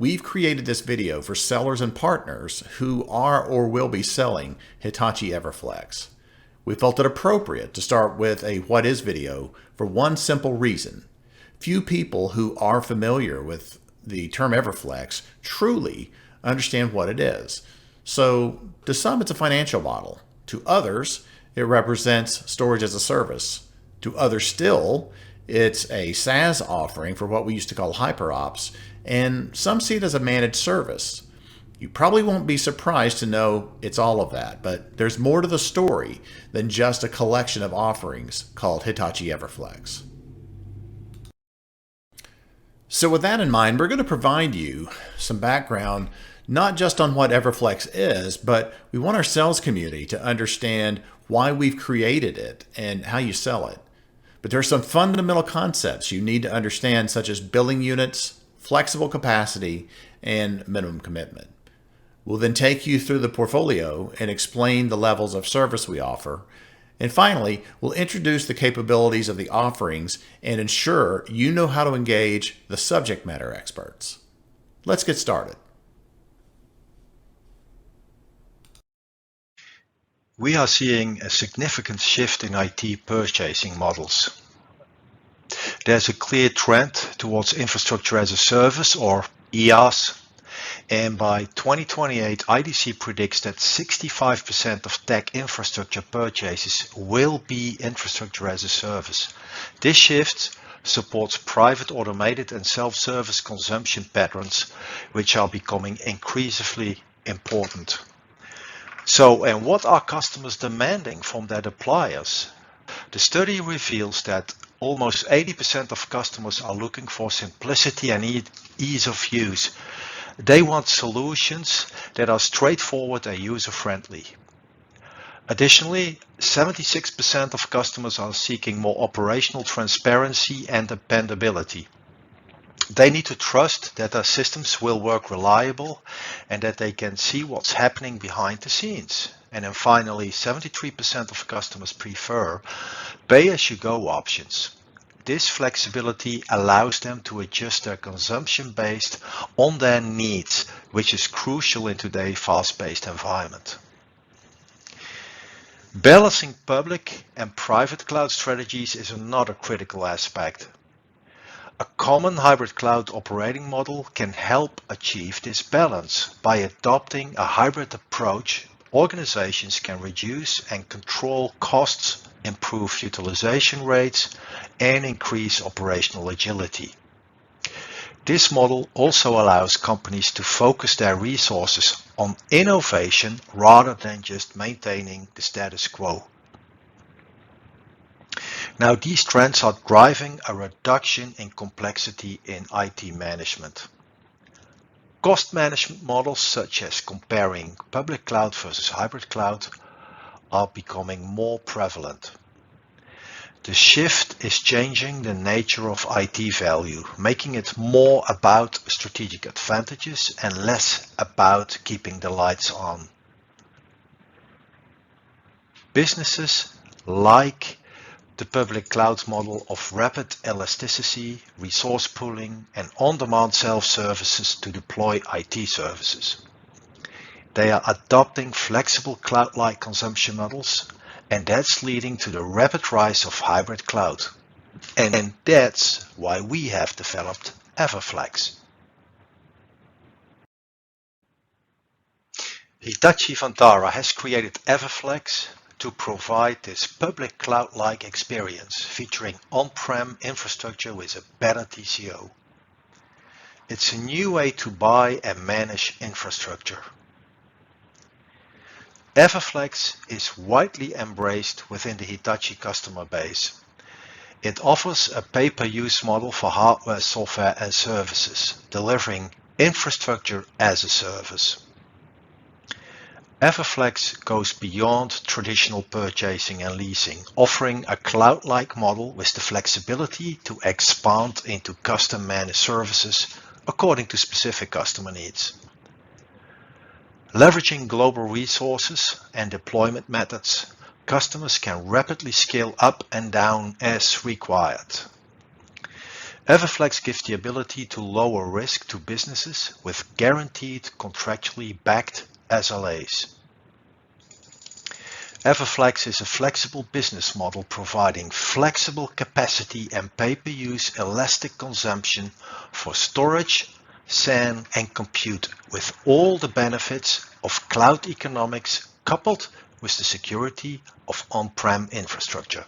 We've created this video for sellers and partners who are or will be selling Hitachi EverFlex. We felt it appropriate to start with a what is video for one simple reason. Few people who are familiar with the term EverFlex truly understand what it is. So to some, it's a financial model. To others, it represents storage as a service. To others still, it's a SaaS offering for what we used to call hyperops, and some see it as a managed service. You probably won't be surprised to know it's all of that, but there's more to the story than just a collection of offerings called Hitachi EverFlex. So with that in mind, we're going to provide you some background not just on what EverFlex is, but we want our sales community to understand why we've created it and how you sell it. But there are some fundamental concepts you need to understand, such as billing units, flexible capacity, and minimum commitment. We'll then take you through the portfolio and explain the levels of service we offer. And finally, we'll introduce the capabilities of the offerings and ensure you know how to engage the subject matter experts. Let's get started. We are seeing a significant shift in IT purchasing models. There's a clear trend towards infrastructure as a service, or IaaS, and by 2028 IDC predicts that 65% of tech infrastructure purchases will be infrastructure as a service. This shift supports private, automated and self-service consumption patterns, which are becoming increasingly important. So, and what are customers demanding from their suppliers? The study reveals that almost 80% of customers are looking for simplicity and ease of use. They want solutions that are straightforward and user-friendly. Additionally, 76% of customers are seeking more operational transparency and dependability. They need to trust that their systems will work reliable and that they can see what's happening behind the scenes. And then finally, 73% of customers prefer pay-as-you-go options. This flexibility allows them to adjust their consumption based on their needs, which is crucial in today's fast-paced environment. Balancing public and private cloud strategies is another critical aspect. A common hybrid cloud operating model can help achieve this balance. By adopting a hybrid approach, organizations can reduce and control costs, improve utilization rates, and increase operational agility. This model also allows companies to focus their resources on innovation rather than just maintaining the status quo. Now, these trends are driving a reduction in complexity in IT management. Cost management models, such as comparing public cloud versus hybrid cloud, are becoming more prevalent. The shift is changing the nature of IT value, making it more about strategic advantages and less about keeping the lights on. Businesses like the public cloud model of rapid elasticity, resource pooling, and on-demand self-services to deploy IT services. They are adopting flexible cloud-like consumption models, and that's leading to the rapid rise of hybrid cloud. And that's why we have developed EverFlex. Hitachi Vantara has created EverFlex to provide this public cloud-like experience featuring on-prem infrastructure with a better TCO. It's a new way to buy and manage infrastructure. EverFlex is widely embraced within the Hitachi customer base. It offers a pay-per-use model for hardware, software and services, delivering infrastructure as a service. EverFlex goes beyond traditional purchasing and leasing, offering a cloud-like model with the flexibility to expand into custom managed services according to specific customer needs. Leveraging global resources and deployment methods, customers can rapidly scale up and down as required. EverFlex gives the ability to lower risk to businesses with guaranteed contractually backed SLAs. EverFlex is a flexible business model providing flexible capacity and pay-per-use elastic consumption for storage, SAN, and compute, with all the benefits of cloud economics coupled with the security of on-prem infrastructure.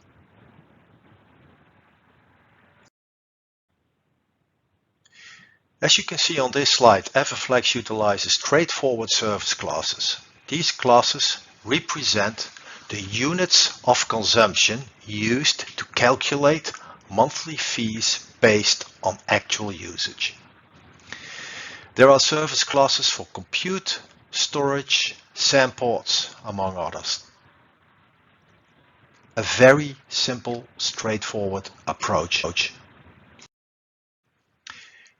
As you can see on this slide, EverFlex utilizes straightforward service classes. These classes represent the units of consumption used to calculate monthly fees based on actual usage. There are service classes for compute, storage, SAN ports, among others. A very simple, straightforward approach.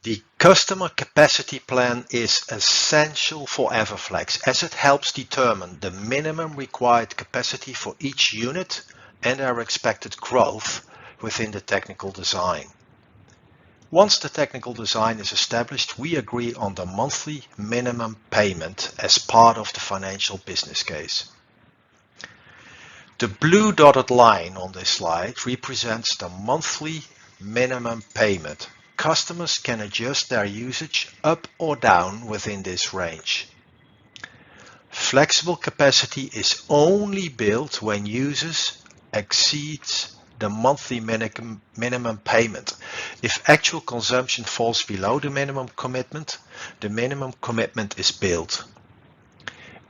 The customer capacity plan is essential for EverFlex as it helps determine the minimum required capacity for each unit and their expected growth within the technical design. Once the technical design is established, we agree on the monthly minimum payment as part of the financial business case. The blue dotted line on this slide represents the monthly minimum payment. Customers can adjust their usage up or down within this range. Flexible capacity is only built when usage exceeds the monthly minimum payment. If actual consumption falls below the minimum commitment is billed.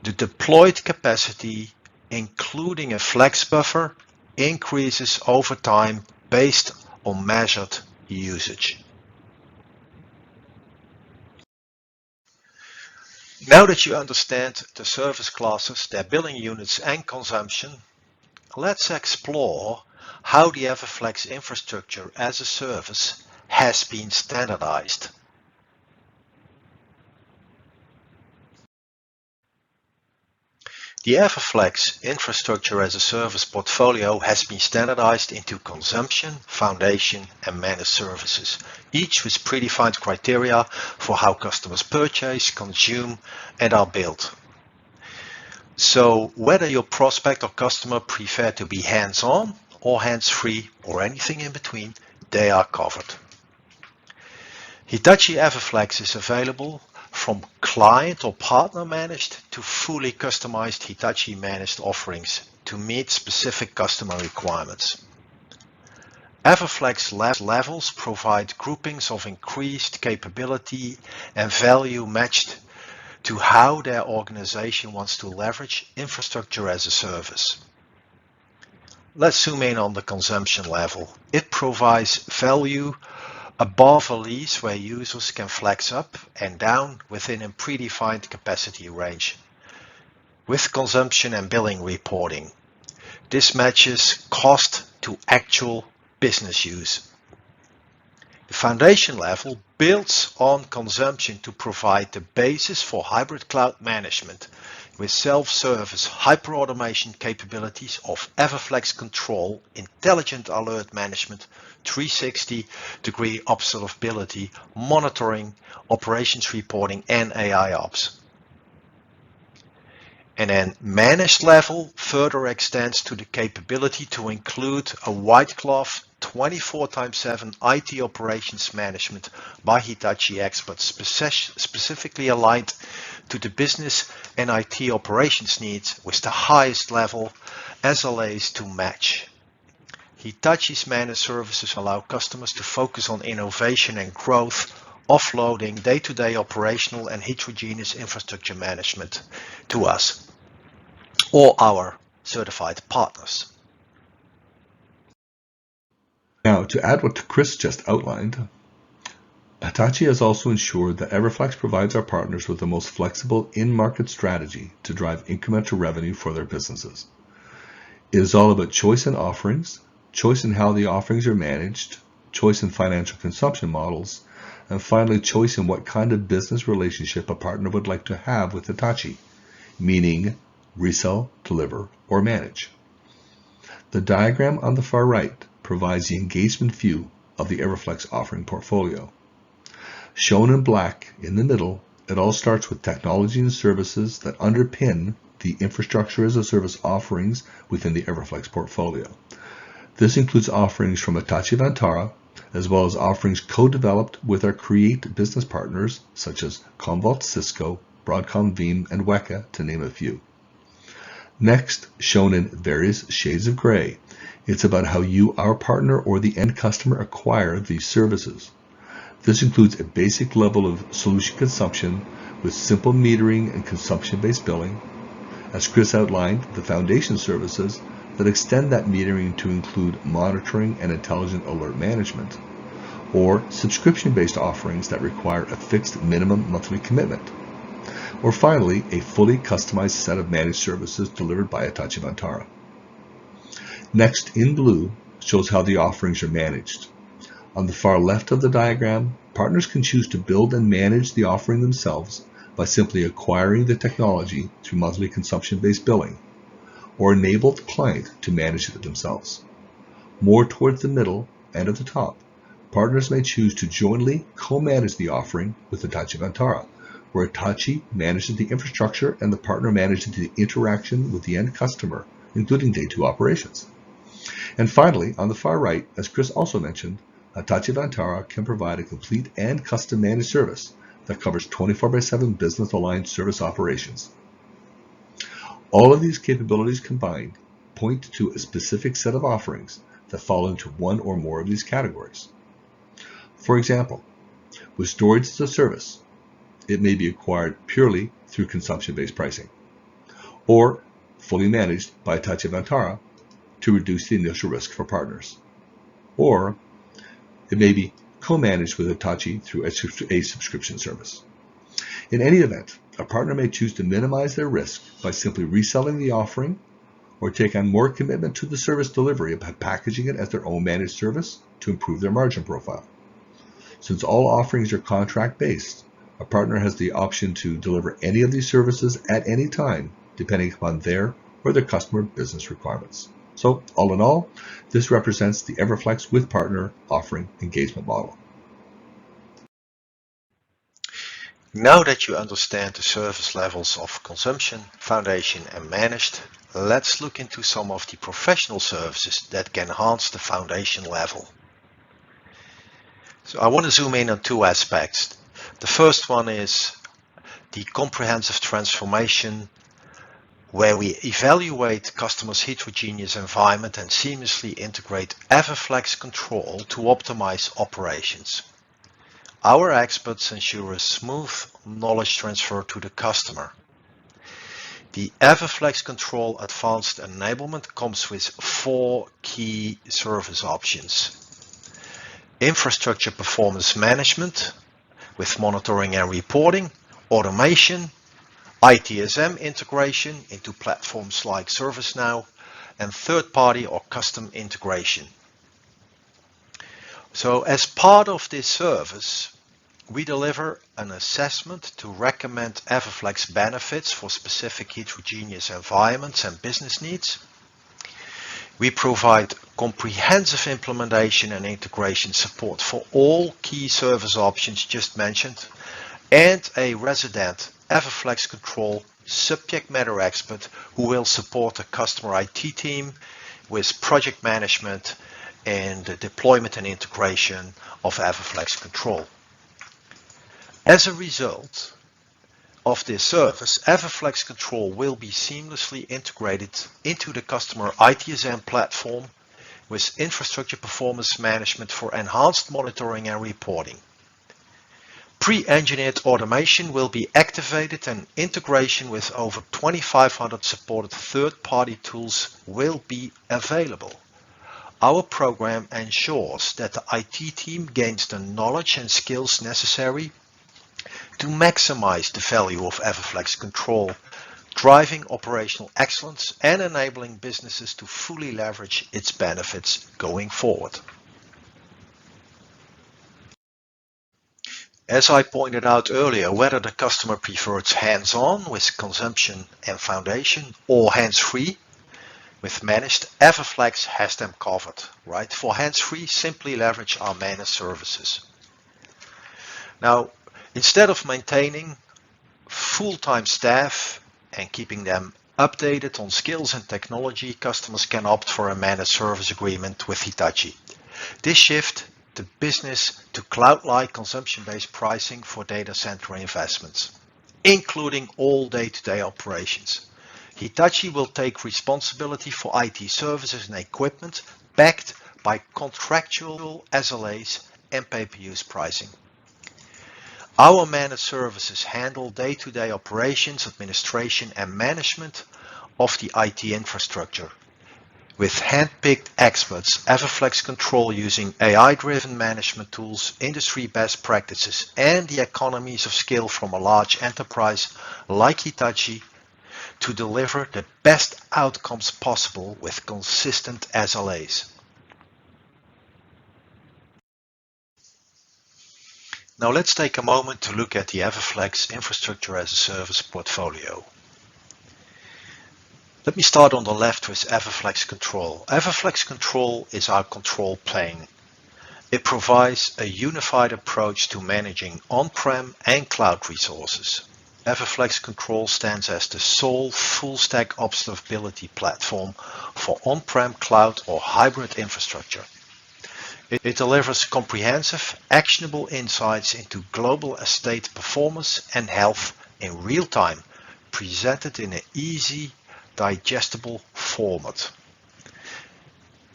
The deployed capacity, including a flex buffer, increases over time based on measured usage. Now that you understand the service classes, their billing units and consumption, let's explore how the EverFlex infrastructure as a service has been standardized. The EverFlex infrastructure as a service portfolio has been standardized into consumption, foundation, and managed services, each with predefined criteria for how customers purchase, consume, and are billed. So whether your prospect or customer prefer to be hands-on or hands-free or anything in between, they are covered. Hitachi EverFlex is available from client or partner managed to fully customized Hitachi managed offerings to meet specific customer requirements. EverFlex levels provide groupings of increased capability and value matched to how their organization wants to leverage infrastructure as a service. Let's zoom in on the consumption level. It provides value above a lease where users can flex up and down within a predefined capacity range with consumption and billing reporting. This matches cost to actual business use. The foundation level builds on consumption to provide the basis for hybrid cloud management with self-service hyperautomation capabilities of EverFlex Control, intelligent alert management, 360-degree observability, monitoring, operations reporting, and AI ops. And then managed level further extends to the capability to include a white glove 24/7 IT operations management by Hitachi experts specifically aligned to the business and IT operations needs with the highest level SLAs to match. Hitachi's managed services allow customers to focus on innovation and growth, offloading day-to-day operational and heterogeneous infrastructure management to us or our certified partners. Now, to add what Chris just outlined, Hitachi has also ensured that EverFlex provides our partners with the most flexible in-market strategy to drive incremental revenue for their businesses. It is all about choice in offerings, choice in how the offerings are managed, choice in financial consumption models, and finally choice in what kind of business relationship a partner would like to have with Hitachi, meaning resell, deliver, or manage. The diagram on the far right provides the engagement view of the EverFlex offering portfolio. Shown in black in the middle, it all starts with technology and services that underpin the infrastructure as a service offerings within the EverFlex portfolio. This includes offerings from Hitachi Vantara, as well as offerings co-developed with our Create business partners such as Commvault, Cisco, Broadcom, Veeam, and Weka, to name a few. Next, shown in various shades of gray, it's about how you, our partner, or the end customer acquire these services. This includes a basic level of solution consumption with simple metering and consumption-based billing. As Chris outlined, the foundation services that extend that metering to include monitoring and intelligent alert management, or subscription-based offerings that require a fixed minimum monthly commitment, or finally, a fully customized set of managed services delivered by Hitachi Vantara. Next, in blue, shows how the offerings are managed. On the far left of the diagram, partners can choose to build and manage the offering themselves by simply acquiring the technology through monthly consumption-based billing, or enable the client to manage it themselves. More towards the middle and at the top, partners may choose to jointly co-manage the offering with Hitachi Vantara, where Hitachi manages the infrastructure and the partner manages the interaction with the end customer, including day 2 operations. And finally, on the far right, as Chris also mentioned, Hitachi Vantara can provide a complete and custom managed service that covers 24/7 business-aligned service operations. All of these capabilities combined point to a specific set of offerings that fall into one or more of these categories. For example, with storage as a service, it may be acquired purely through consumption-based pricing, or fully managed by Hitachi Vantara to reduce the initial risk for partners, or it may be co-managed with Hitachi through a subscription service. In any event, a partner may choose to minimize their risk by simply reselling the offering, or take on more commitment to the service delivery by packaging it as their own managed service to improve their margin profile. Since all offerings are contract-based, a partner has the option to deliver any of these services at any time, depending upon their or their customer business requirements. So, all in all, this represents the EverFlex with partner offering engagement model. Now that you understand the service levels of consumption, foundation, and managed, let's look into some of the professional services that can enhance the foundation level. So I want to zoom in on 2 aspects. The first one is the comprehensive transformation, where we evaluate customers' heterogeneous environment and seamlessly integrate EverFlex control to optimize operations. Our experts ensure a smooth knowledge transfer to the customer. The EverFlex Control Advanced Enablement comes with 4 key service options. Infrastructure Performance Management with monitoring and reporting, automation, ITSM integration into platforms like ServiceNow, and third-party or custom integration. So as part of this service, we deliver an assessment to recommend EverFlex benefits for specific heterogeneous environments and business needs. We provide comprehensive implementation and integration support for all key service options just mentioned, and a resident EverFlex Control subject matter expert who will support the customer IT team with project management and the deployment and integration of EverFlex Control. As a result of this service, EverFlex Control will be seamlessly integrated into the customer ITSM platform with infrastructure performance management for enhanced monitoring and reporting. Pre-engineered automation will be activated and integration with over 2,500 supported third-party tools will be available. Our program ensures that the IT team gains the knowledge and skills necessary to maximize the value of EverFlex Control, driving operational excellence and enabling businesses to fully leverage its benefits going forward. As I pointed out earlier, whether the customer prefers hands-on with consumption and foundation or hands-free, with managed, EverFlex has them covered, right? For hands-free, simply leverage our managed services. Now, instead of maintaining full-time staff and keeping them updated on skills and technology, customers can opt for a managed service agreement with Hitachi. This shift the business to cloud-like consumption-based pricing for data center investments, including all day-to-day operations. Hitachi will take responsibility for IT services and equipment backed by contractual SLAs and pay-per-use pricing. Our managed services handle day-to-day operations, administration and management of the IT infrastructure. With hand-picked experts, EverFlex Control using AI-driven management tools, industry best practices and the economies of scale from a large enterprise like Hitachi to deliver the best outcomes possible with consistent SLAs. Now let's take a moment to look at the EverFlex Infrastructure as a Service portfolio. Let me start on the left with EverFlex Control. EverFlex Control is our control plane. It provides a unified approach to managing on-prem and cloud resources. EverFlex Control stands as the sole full-stack observability platform for on-prem, cloud or hybrid infrastructure. It delivers comprehensive, actionable insights into global estate performance and health in real time, presented in an easy, digestible format.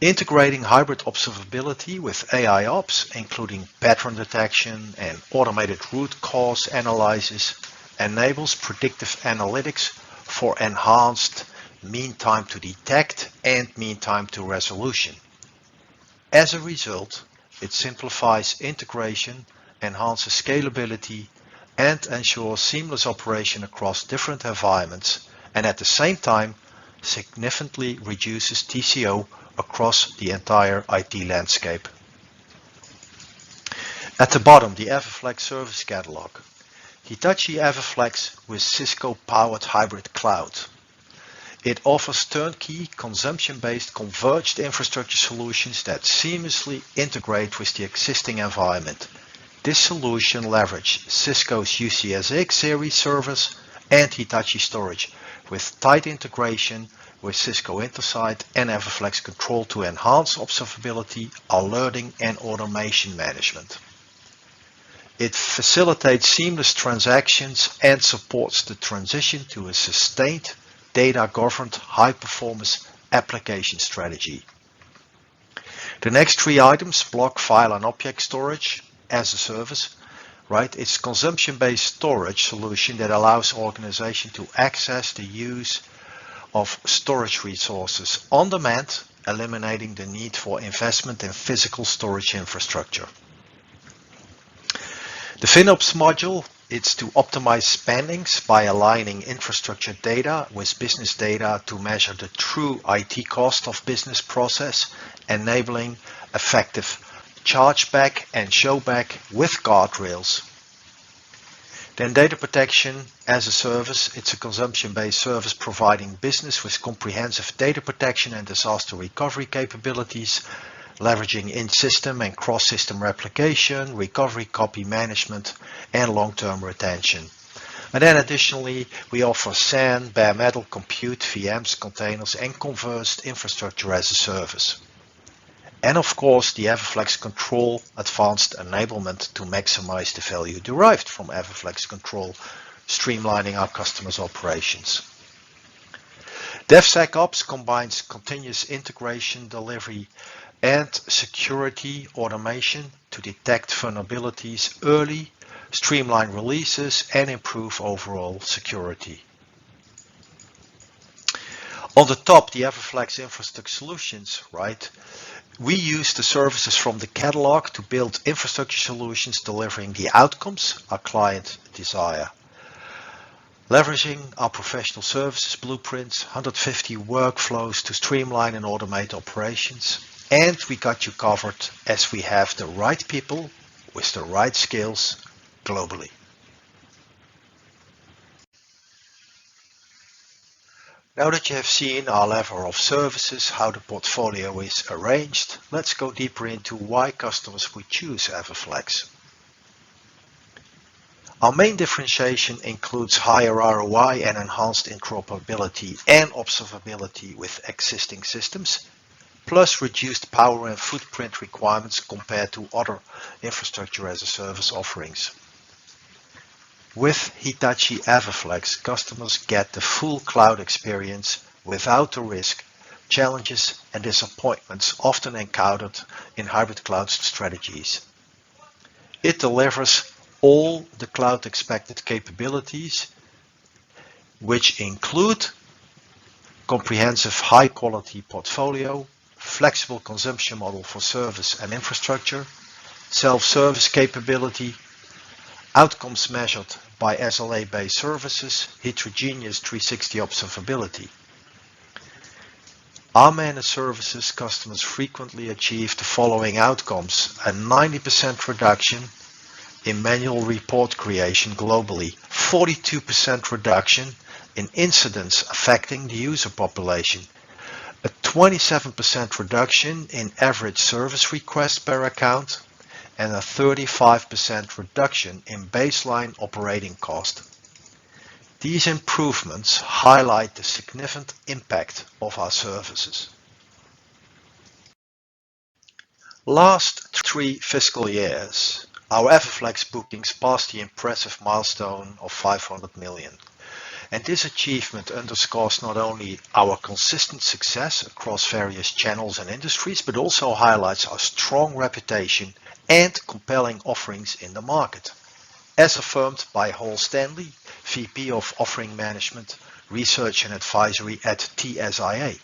Integrating hybrid observability with AI ops, including pattern detection and automated root cause analysis, enables predictive analytics for enhanced mean time to detect and mean time to resolution. As a result, it simplifies integration, enhances scalability, and ensures seamless operation across different environments, and at the same time significantly reduces TCO across the entire IT landscape. At the bottom, the EverFlex service catalog. Hitachi EverFlex with Cisco-powered hybrid cloud. It offers turnkey, consumption-based converged infrastructure solutions that seamlessly integrate with the existing environment. This solution leverages Cisco's UCSX series servers and Hitachi storage with tight integration with Cisco Intersight and EverFlex Control to enhance observability, alerting and automation management. It facilitates seamless transactions and supports the transition to a sustained data-governed high-performance application strategy. The next three items, block, file and object storage as a service, right? It's consumption-based storage solution that allows organization to access the use of storage resources on demand, eliminating the need for investment in physical storage infrastructure. The FinOps module, it's to optimize spendings by aligning infrastructure data with business data to measure the true IT cost of business process, enabling effective chargeback and showback with guardrails. Then data protection as a service, it's a consumption-based service providing business with comprehensive data protection and disaster recovery capabilities, leveraging in-system and cross-system replication, recovery copy management, and long-term retention. And then additionally, we offer SAN, bare metal, compute, VMs, containers, and converged infrastructure as a service. And of course, the EverFlex Control advanced enablement to maximize the value derived from EverFlex Control, streamlining our customers' operations. DevSecOps combines continuous integration, delivery, and security automation to detect vulnerabilities early, streamline releases, and improve overall security. On the top, the EverFlex Infrastructure Solutions, right? We use the services from the catalog to build infrastructure solutions delivering the outcomes our clients desire. Leveraging our professional services blueprints, 150 workflows to streamline and automate operations. And we got you covered as we have the right people with the right skills globally. Now that you have seen our level of services, how the portfolio is arranged, let's go deeper into why customers would choose EverFlex. Our main differentiation includes higher ROI and enhanced interoperability and observability with existing systems, plus reduced power and footprint requirements compared to other infrastructure as a service offerings. With Hitachi EverFlex, customers get the full cloud experience without the risk, challenges, and disappointments often encountered in hybrid cloud strategies. It delivers all the cloud expected capabilities, which include comprehensive high quality portfolio, flexible consumption model for service and infrastructure, self-service capability, outcomes measured by SLA-based services, heterogeneous 360 observability. Our managed services customers frequently achieve the following outcomes: a 90% reduction in manual report creation globally, 42% reduction in incidents affecting the user population, a 27% reduction in average service requests per account, and a 35% reduction in baseline operating cost. These improvements highlight the significant impact of our services. Last 3 fiscal years, our EverFlex bookings passed the impressive milestone of 500 million. And this achievement underscores not only our consistent success across various channels and industries, but also highlights our strong reputation and compelling offerings in the market, as affirmed by Hall Stanley, VP of Offering Management, Research and Advisory at TSIA.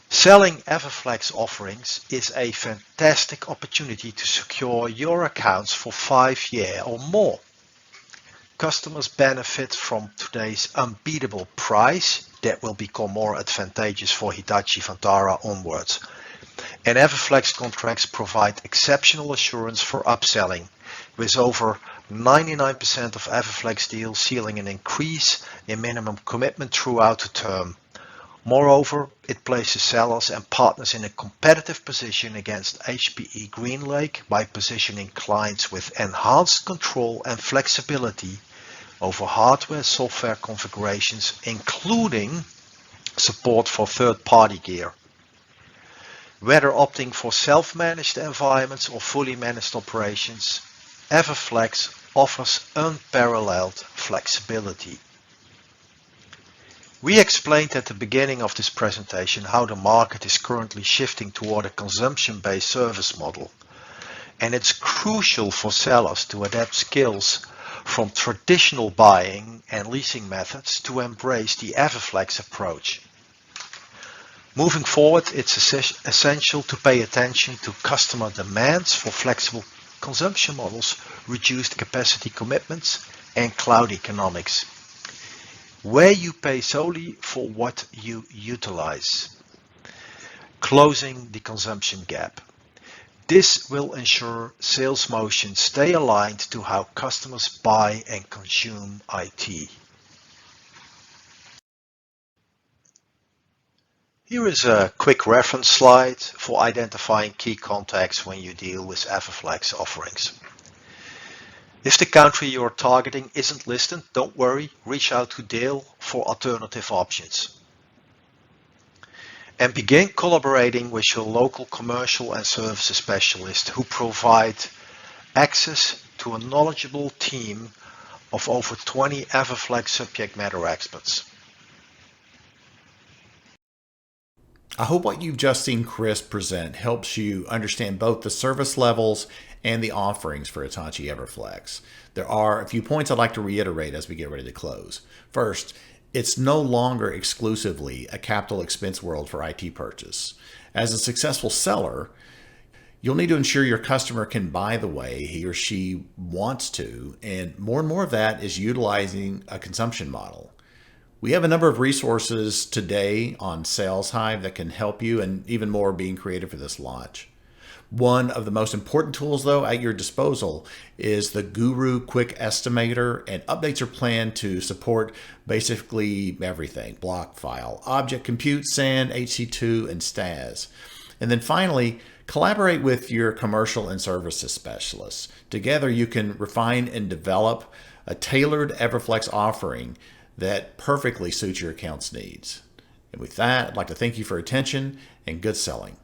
Selling EverFlex offerings is a fantastic opportunity to secure your accounts for 5 years or more. Customers benefit from today's unbeatable price that will become more advantageous for Hitachi Vantara onwards. And EverFlex contracts provide exceptional assurance for upselling, with over 99% of EverFlex deals sealing an increase in minimum commitment throughout the term. Moreover, it places sellers and partners in a competitive position against HPE GreenLake by positioning clients with enhanced control and flexibility over hardware-software configurations, including support for third-party gear. Whether opting for self-managed environments or fully managed operations, EverFlex offers unparalleled flexibility. We explained at the beginning of this presentation how the market is currently shifting toward a consumption-based service model, and it's crucial for sellers to adapt skills from traditional buying and leasing methods to embrace the EverFlex approach. Moving forward, it's essential to pay attention to customer demands for flexible consumption models, reduced capacity commitments, and cloud economics, where you pay solely for what you utilize, closing the consumption gap. This will ensure sales motions stay aligned to how customers buy and consume IT. Here is a quick reference slide for identifying key contacts when you deal with EverFlex offerings. If the country you're targeting isn't listed, don't worry, reach out to Dale for alternative options. And begin collaborating with your local commercial and services specialist who provide access to a knowledgeable team of over 20 EverFlex subject matter experts. I hope what you've just seen Chris present helps you understand both the service levels and the offerings for Hitachi EverFlex. There are a few points I'd like to reiterate as we get ready to close. First, it's no longer exclusively a capital expense world for IT purchase. As a successful seller, you'll need to ensure your customer can buy the way he or she wants to, and more of that is utilizing a consumption model. We have a number of resources today on Sales Hive that can help you, and even more being created for this launch. One of the most important tools, though, at your disposal is the Guru Quick Estimator, and updates are planned to support basically everything: block, file, object, compute, SAN, HC2, and STAS. And then finally, collaborate with your commercial and services specialists. Together, you can refine and develop a tailored EverFlex offering that perfectly suits your account's needs. And with that, I'd like to thank you for your attention and good selling.